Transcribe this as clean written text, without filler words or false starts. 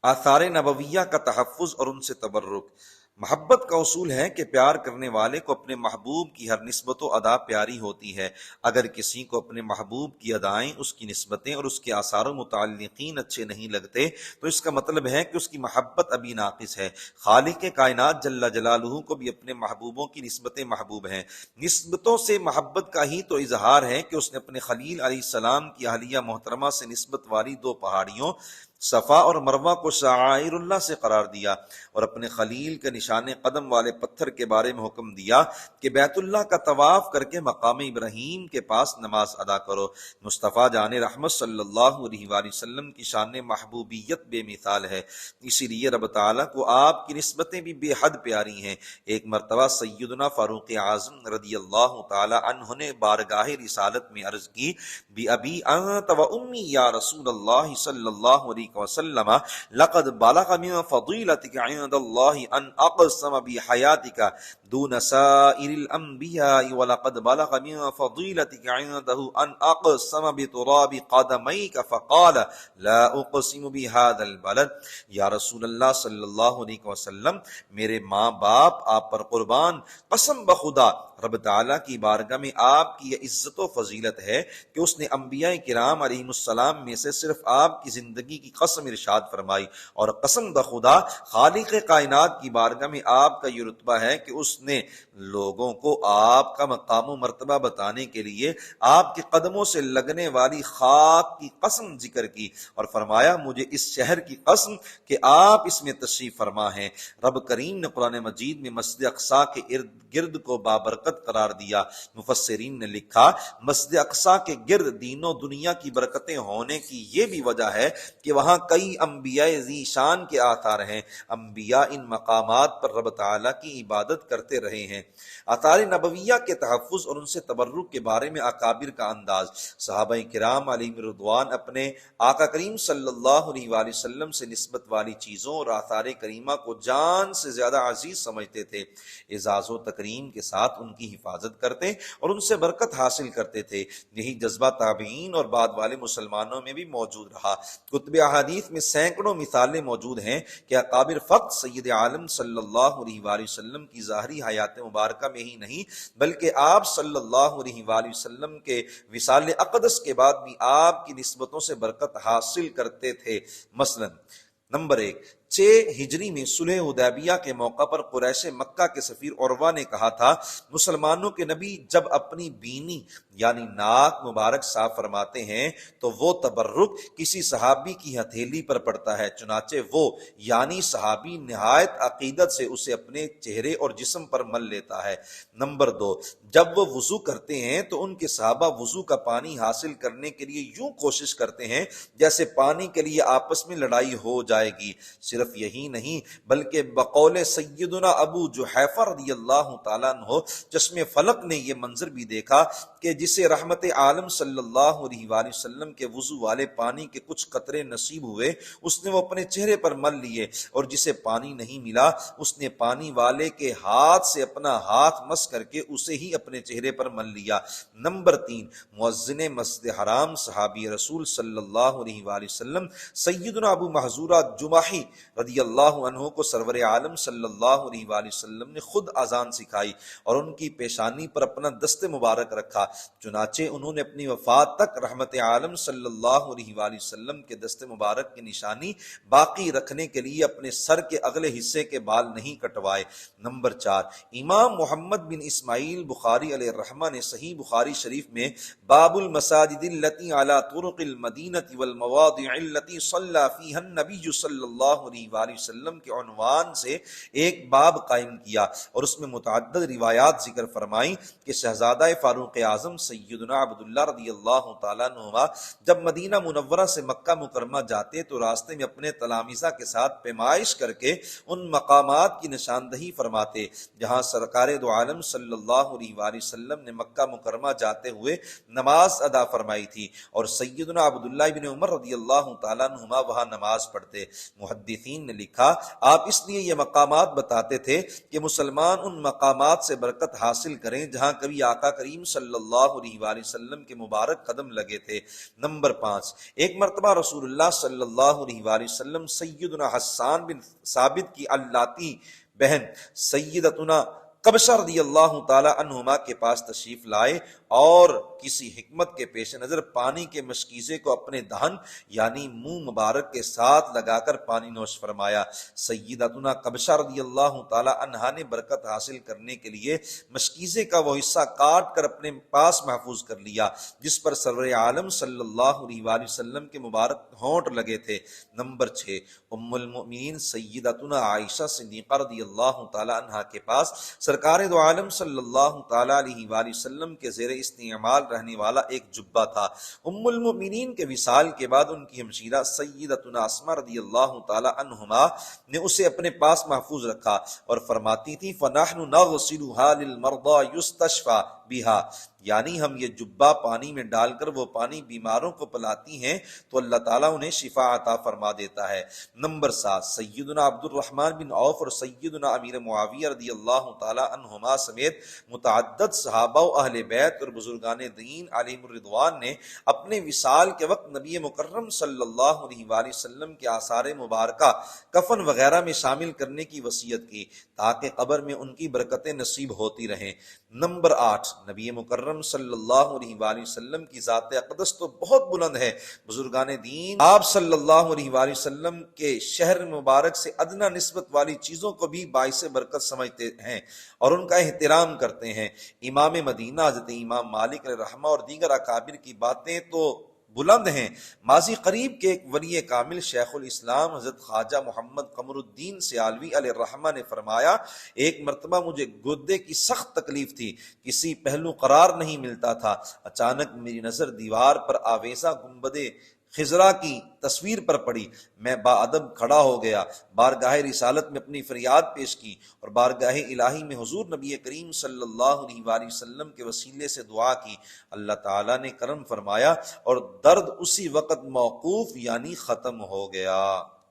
آثار نبویہ کا تحفظ اور ان سے تبرک۔ محبت کا اصول ہے کہ پیار کرنے والے کو اپنے محبوب کی ہر نسبت و ادا پیاری ہوتی ہے۔ اگر کسی کو اپنے محبوب کی ادائیں، اس کی نسبتیں اور اس کے آثار و متعلقین اچھے نہیں لگتے تو اس کا مطلب ہے کہ اس کی محبت ابھی ناقص ہے۔ خالق کائنات جل جلالہ کو بھی اپنے محبوبوں کی نسبتیں محبوب ہیں۔ نسبتوں سے محبت کا ہی تو اظہار ہے کہ اس نے اپنے خلیل علیہ السلام کی اہلیہ محترمہ سے نسبت والی دو پہاڑیوں صفا اور مروہ کو شعائر اللہ سے قرار دیا، اور اپنے خلیل کے نشان قدم والے پتھر کے بارے میں حکم دیا کہ بیت اللہ کا طواف کر کے مقام ابراہیم کے پاس نماز ادا کرو۔ مصطفیٰ جان رحمت صلی اللہ علیہ وآلہ وسلم کی شان محبوبیت بے مثال ہے، اسی لیے رب تعالیٰ کو آپ کی نسبتیں بھی بے حد پیاری ہیں۔ ایک مرتبہ سیدنا فاروق اعظم رضی اللہ تعالی عنہ نے بارگاہ رسالت میں عرض کی، بِأَبِي أَنْتَ وَأُمِّي یا رسول اللہ صلی اللہ علیہ وسلم لقد بلغ من فضیلتک عند اللہ ان اقسم بحیاتک دون سائر الانبیاء ولقد بلغ من فضیلتک عنده ان اقسم بتراب قدمیک فقال لا اقسم بهذا البلد۔ یا رسول اللہ صلی اللہ علیہ وسلم، میرے ماں باپ آپ پر قربان، قسم بخدا رب تعالیٰ کی بارگاہ میں آپ کی یہ عزت و فضیلت ہے کہ اس نے انبیاء کرام علیہ السلام میں سے صرف آپ کی زندگی کی قسم ارشاد فرمائی، اور قسم بخدا خالق کائنات کی بارگاہ میں آپ کا یہ رتبہ ہے کہ اس نے لوگوں کو آپ کا مقام و مرتبہ بتانے کے لیے آپ کے قدموں سے لگنے والی خاک کی قسم ذکر کی، اور فرمایا مجھے اس شہر کی قسم کہ آپ اس میں تشریف فرما ہیں۔ رب کریم نے قرآن مجید میں مسجد اقصیٰ کے ارد گرد کو بابرکت قرار دیا۔ مفسرین نے لکھا مسجد اقصیٰ کے گرد دین و دنیا کی برکتیں ہونے کی یہ بھی وجہ ہے کہ وہاں کئی انبیاء ذی شان کے آثار ہیں۔ انبیاء ان مقامات پر رب تعالیٰ کی عبادت کرتے رہے ہیں۔ آثار نبویہ کے تحفظ اور ان سے تبرک کے بارے میں اکابر کا انداز۔ صحابہ کرام علیہم رضوان اپنے آقا کریم صلی اللہ علیہ وآلہ وسلم سے نسبت والی چیزوں اور آثار کریمہ کو جان سے زیادہ عزیز سمجھتے تھے، اعزاز و تکریم کے ساتھ ان کی حفاظت کرتے اور ان سے برکت حاصل کرتے تھے۔ یہی جذبہ تابعین اور بعد والے مسلمانوں میں بھی موجود رہا۔ کتب احادیث میں سینکڑوں مثالیں موجود ہیں کہ اکابر فقط سید عالم صلی اللہ علیہ وآلہ وسلم کی ظاہری حیات مبارکہ میں ہی نہیں بلکہ آپ صلی اللہ علیہ وآلہ وسلم کے وصال اقدس کے بعد بھی آپ کی نسبتوں سے برکت حاصل کرتے تھے۔ مثلا نمبر 1، 6 ہجری میں صلح حدیبیہ کے موقع پر قریش مکہ کے سفیر عروہ نے کہا تھا، مسلمانوں کے نبی جب اپنی بینی یعنی ناک مبارک صاف فرماتے ہیں تو وہ تبرک کسی صحابی کی ہتھیلی پر پڑتا ہے، چنانچہ وہ یعنی صحابی نہایت عقیدت سے اسے اپنے چہرے اور جسم پر مل لیتا ہے۔ نمبر 2، جب وہ وضو کرتے ہیں تو ان کے صحابہ وضو کا پانی حاصل کرنے کے لیے یوں کوشش کرتے ہیں جیسے پانی کے لیے آپس میں لڑائی ہو جائے گی۔ صرف یہی نہیں بلکہ بقول سیدنا ابو جحیفہ رضی اللہ تعالیٰ عنہ چشم فلک نے یہ منظر بھی دیکھا کہ جسے رحمت عالم صلی اللہ علیہ وآلہ وسلم کے وضو والے پانی کے کچھ قطرے نصیب ہوئے اس نے وہ اپنے چہرے پر مل لیے، اور جسے پانی نہیں ملا اس نے پانی والے کے ہاتھ سے اپنا ہاتھ مس کر کے اسے ہی اپنے چہرے پر مل لیا۔ نمبر 3، مؤذن مسجد حرام صحابی رسول صلی اللہ علیہ وآلہ وسلم سیدنا ابو محذورہ جماحی رضی اللہ عنہ کو سرور عالم صلی اللہ علیہ وآلہ وسلم نے خود اذان سکھائی اور ان کی پیشانی پر اپنا دست مبارک رکھا، چنانچہ انہوں نے اپنی وفات تک رحمت عالم صلی اللہ علیہ وآلہ وسلم کے دست مبارک کی نشانی باقی رکھنے کے لیے اپنے سر کے اگلے حصے کے بال نہیں کٹوائے۔ نمبر 4، امام محمد بن اسماعیل بخاری علیہ الرحمہ نے صحیح بخاری شریف میں باب المساجد التي على طرق المدینة والمواضع التي صلى فيها النبي صلی اللہ علیہ وآلہ وسلم کے عنوان سے ایک باب قائم کیا اور اس میں متعدد روایات ذکر فرمائیں کہ شہزادہ فاروق اعظم سیدنا عبداللہ رضی اللہ تعالیٰ عنہ جب مدینہ منورہ سے مکہ مکرمہ جاتے تو راستے میں اپنے تلامذہ کے ساتھ پیمائش کر کے ان مقامات کی نشاندہی فرماتے جہاں سرکار دو عالم صلی اللہ علیہ وآلہ وسلم نے مکہ مکرمہ جاتے ہوئے نماز ادا فرمائی تھی، اور سیدنا عبداللہ بن عمر رضی اللہ تعالیٰ عنہما وہاں نماز پڑھتے۔ محدثین محققین نے لکھا آپ اس لیے یہ مقامات بتاتے تھے کہ مسلمان ان مقامات سے برکت حاصل کریں جہاں کبھی آقا کریم صلی اللہ علیہ وآلہ وسلم کے مبارک قدم لگے تھے۔ نمبر 5، ایک مرتبہ رسول اللہ صلی اللہ علیہ وآلہ وسلم سیدنا حسان بن ثابت کی اللاتی بہن سیدتنا قبشہ رضی اللہ تعالی عنہما کے پاس تشریف لائے اور کسی حکمت کے پیش نظر پانی کے مشکیزے کو اپنے دہن یعنی منہ مبارک کے ساتھ لگا کر پانی نوش فرمایا۔ سیدتنا قبشہ رضی اللہ تعالی عنہا نے برکت حاصل کرنے کے لیے مشکیزے کا وہ حصہ کاٹ کر اپنے پاس محفوظ کر لیا جس پر سرور عالم صلی اللہ علیہ وآلہ وسلم کے مبارک ہونٹ لگے تھے۔ نمبر 6، ام المؤمنین سیدتنا عائشہ صدیقہ رضی اللہ تعالی عنہا کے پاس سرکار دو عالم صلی اللہ تعالی علیہ وآلہ وسلم کے زیر استعمال رہنے والا ایک جبہ تھا۔ ام المؤمنین کے وصال کے بعد ان کی ہمشیرہ سیدتنا اسماء رضی اللہ تعالی عنہما نے اسے اپنے پاس محفوظ رکھا اور فرماتی تھی فَنَحْنُ نَغْسِلُهَا لِلْمَرْضَى يُسْتَشْفَى بِهَا، یعنی ہم یہ جبہ پانی میں ڈال کر وہ پانی بیماروں کو پلاتی ہیں تو اللہ تعالیٰ انہیں شفا عطا فرما دیتا ہے۔ نمبر 7، سیدنا عبد الرحمن بن عوف اور سیدنا امیر معاویہ رضی اللہ تعالی عنہما سمیت متعدد صحابہ و اہل بیت اور بزرگان دین علیہم الرضوان نے اپنے وصال کے وقت نبی مکرم صلی اللہ علیہ وآلہ وسلم کے آثار مبارکہ کفن وغیرہ میں شامل کرنے کی وصیت کی تاکہ قبر میں ان کی برکتیں نصیب ہوتی رہیں۔ نمبر 8، نبی مکرم صلی اللہ علیہ وآلہ وسلم کی ذات اقدس تو بہت بلند ہے، بزرگان دین آپ صلی اللہ علیہ وآلہ وسلم کے شہر مبارک سے ادنا نسبت والی چیزوں کو بھی باعث برکت سمجھتے ہیں اور ان کا احترام کرتے ہیں۔ امام مدینہ حضرت امام مالک علیہ رحمہ اور دیگر اکابر کی باتیں تو بلند ہیں۔ ماضی قریب کے ایک ولی کامل شیخ الاسلام حضرت خواجہ محمد قمر الدین سیالوی علیہ الرحمہ نے فرمایا ایک مرتبہ مجھے گردے کی سخت تکلیف تھی، کسی پہلو قرار نہیں ملتا تھا، اچانک میری نظر دیوار پر آویزہ گنبد خضرا کی تصویر پر پڑی، میں باادب کھڑا ہو گیا، بارگاہ رسالت میں اپنی فریاد پیش کی اور بارگاہ الہی میں حضور نبی کریم صلی اللہ علیہ وآلہ وسلم کے وسیلے سے دعا کی۔ اللہ تعالیٰ نے کرم فرمایا اور درد اسی وقت موقوف یعنی ختم ہو گیا۔